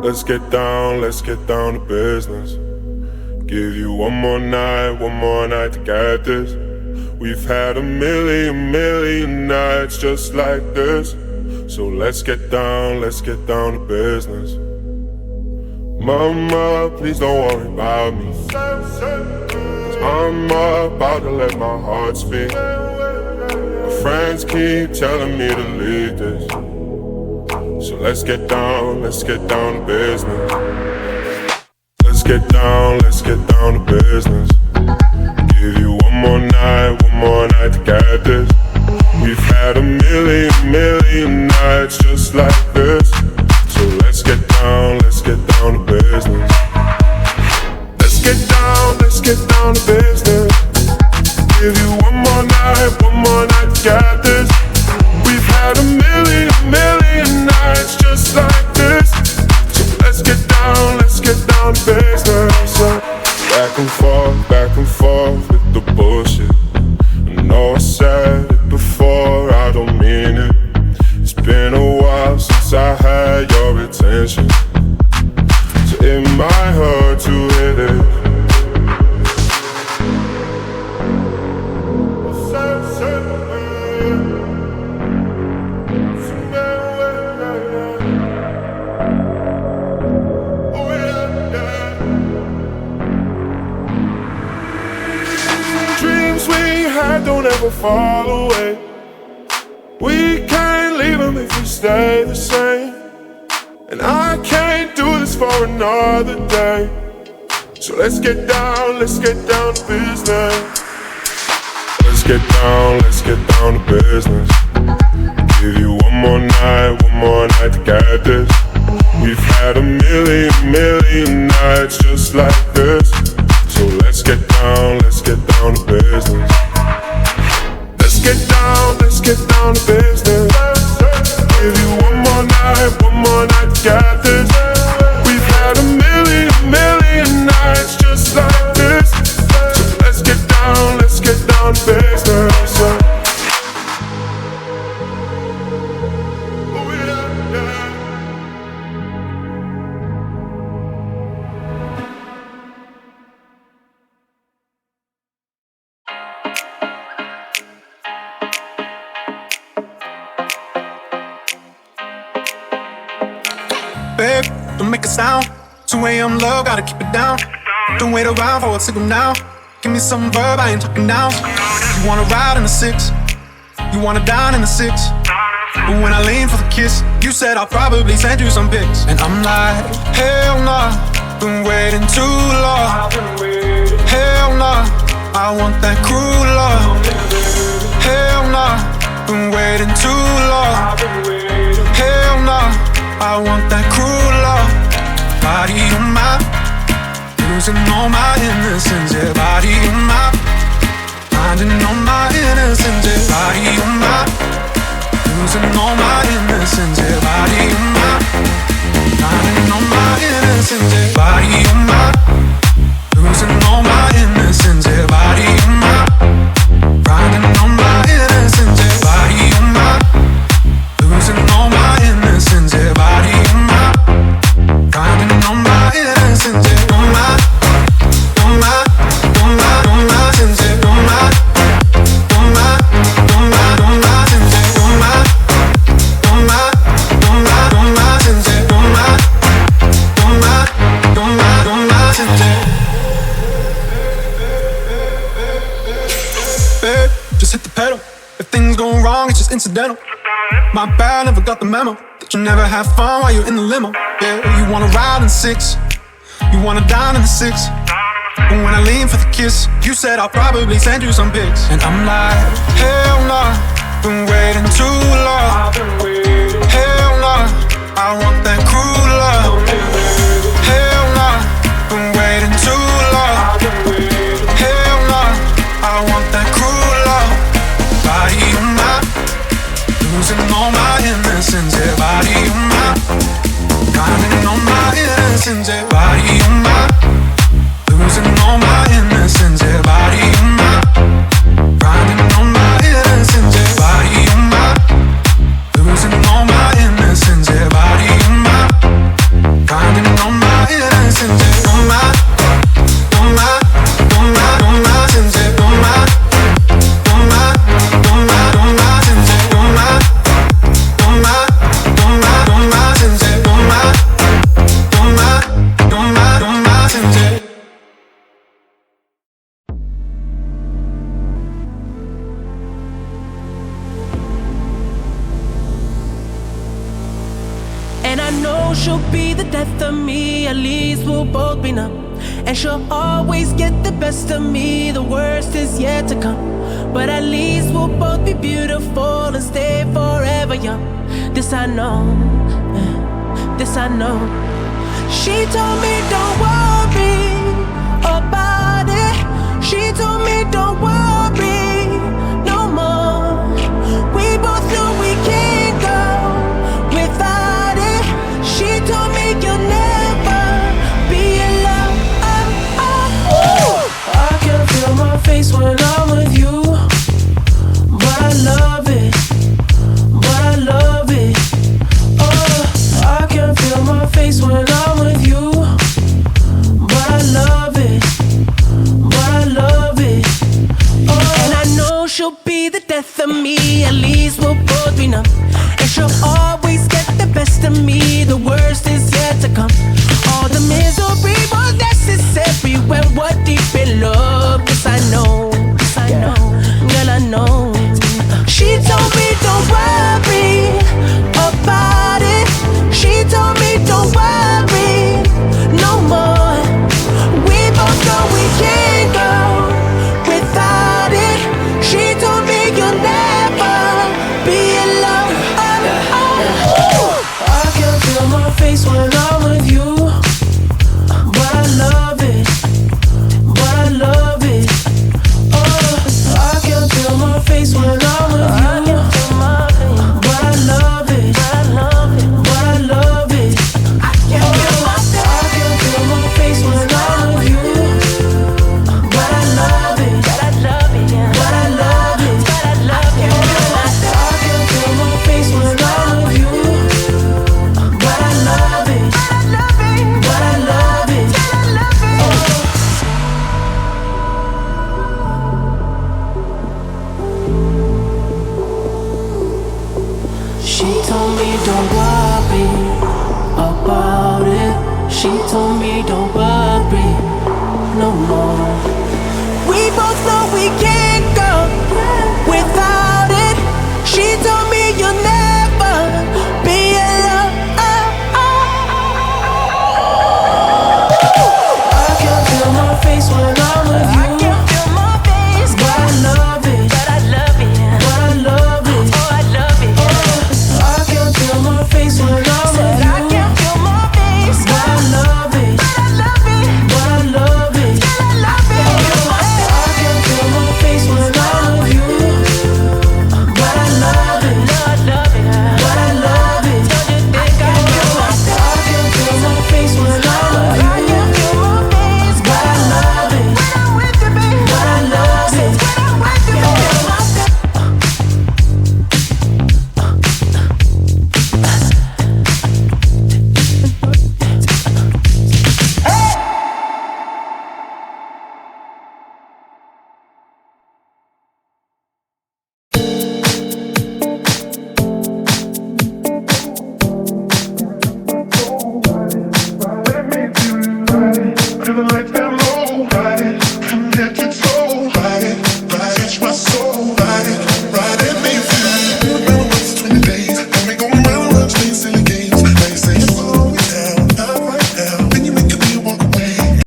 Let's get down to business. Give you one more night to get this. We've had a million nights just like this. So let's get down to business. Mama, please don't worry about me, 'cause I'm about to let my heart speak. My friends keep telling me to leave this. So let's get down to business. Let's get down to business. Give you one more night to get this. We've had a million nights just like this. So let's get down to business. Let's get down to business. Give you one more night to get this. We've had a million nights just like this. So let's get down to business. Back and forth with the bullshit. I know I said it before, I don't mean it. It's been a while since I had your attention, so it might hurt to hit it. Don't ever fall away. We can't leave them if we stay the same. And I can't do this for another day. So let's get down to business. Let's get down to business. Give you one more night to get this. We've had a million nights just like this. So let's get down to business. Let's get down to business. Give you one more night to get this. We've had a million nights just like this. So let's get down to business. Babe, don't make a sound. 2 a.m. love, gotta keep it down. Don't wait around for a signal now. Give me some verb, I ain't talking now. You wanna ride in the 6, you wanna dine in the 6. But when I lean for the kiss, you said I'll probably send you some pics. And I'm like, hell nah, been waiting too long. Hell nah, I want that cruel love. Hell nah, been waiting too long. Hell nah, I want that cruel love. Body on my, losing all my innocence. Yeah, body on my, finding all my innocence. Yeah, body on my, losing all my innocence. Yeah, body on my, finding all my innocence. Yeah, body on my, losing all my innocence. Yeah, body on my, finding all my innocence. Yeah, body on my, losing all my innocence. Yeah, body on my, finding all my innocence. Yeah, on my, on my, on my, on my sense. Yeah, on my, on my, on my, on my sense. Yeah, on my, on my, on my, on my sense. Yeah, on my, on my, on my, on my sense. Yeah. Babe, just hit the pedal. If things go wrong, it's just incidental. My bad, never got the memo that you never have fun while you're in the limo. Yeah, you wanna ride in the 6, you wanna dine in the 6. But when I lean for the kiss, you said I'll probably send you some pics. And I'm like, hell nah, been waiting too long. Hell nah, I want that cruel love. Hell nah, been waiting too long. Hell nah, I want that cruel love. Body on my, losing all my innocence. Yeah, body on my, finding all my innocence. Yeah, body on my, losing all my innocence. Yeah, body on my, finding all my innocence. Yeah, body on my, losing all my innocence. Yeah, body on my, finding she'll be the death of me, at least we'll both be numb. And she'll always get the best of me, the worst is yet to come. But at least we'll both be beautiful and stay forever young. This I know, this I know. She told me don't worry about it. She told me don't worry no more. We both know we can't go without it. She told me you'll never be alone. I can feel my face when I'm with you, but I love it, but I love it. I can feel my face when I'm with you, but I love it, but I love it. And I know she'll be the death of me, at least we'll both be numb. And she'll always get the best of me, the worst is yet to come. All the misery was necessary when we're deep in love. Yes, I know, yes, I know, girl, I know. She told me don't worry about it. She told me don't worry no more. We both know we can't go without it. She told me you'll never be alone. I can feel my face when I'm with you, but I love it, but I love it. I can feel my face when I'm with you, but I love it, but I love it. I can feel my face when I'm with you, but I love it, but I love it, but I love it. I can feel my face when I'm with you, but I love it, but I love it. She told me don't worry about it. She told me don't worry no more. We both know we can't go without it. She told me you'll never be alone. I can feel my face when I'm with you, but I love it, but I love it, but I love it. Oh, I love it. I can feel my face when I'm with you, but I love it, but I love it. I can feel my face when I'm with you, but I love it, but I love it. I can feel my face when I'm with you, but I love it, but I love it. Feeling like that low ride from head to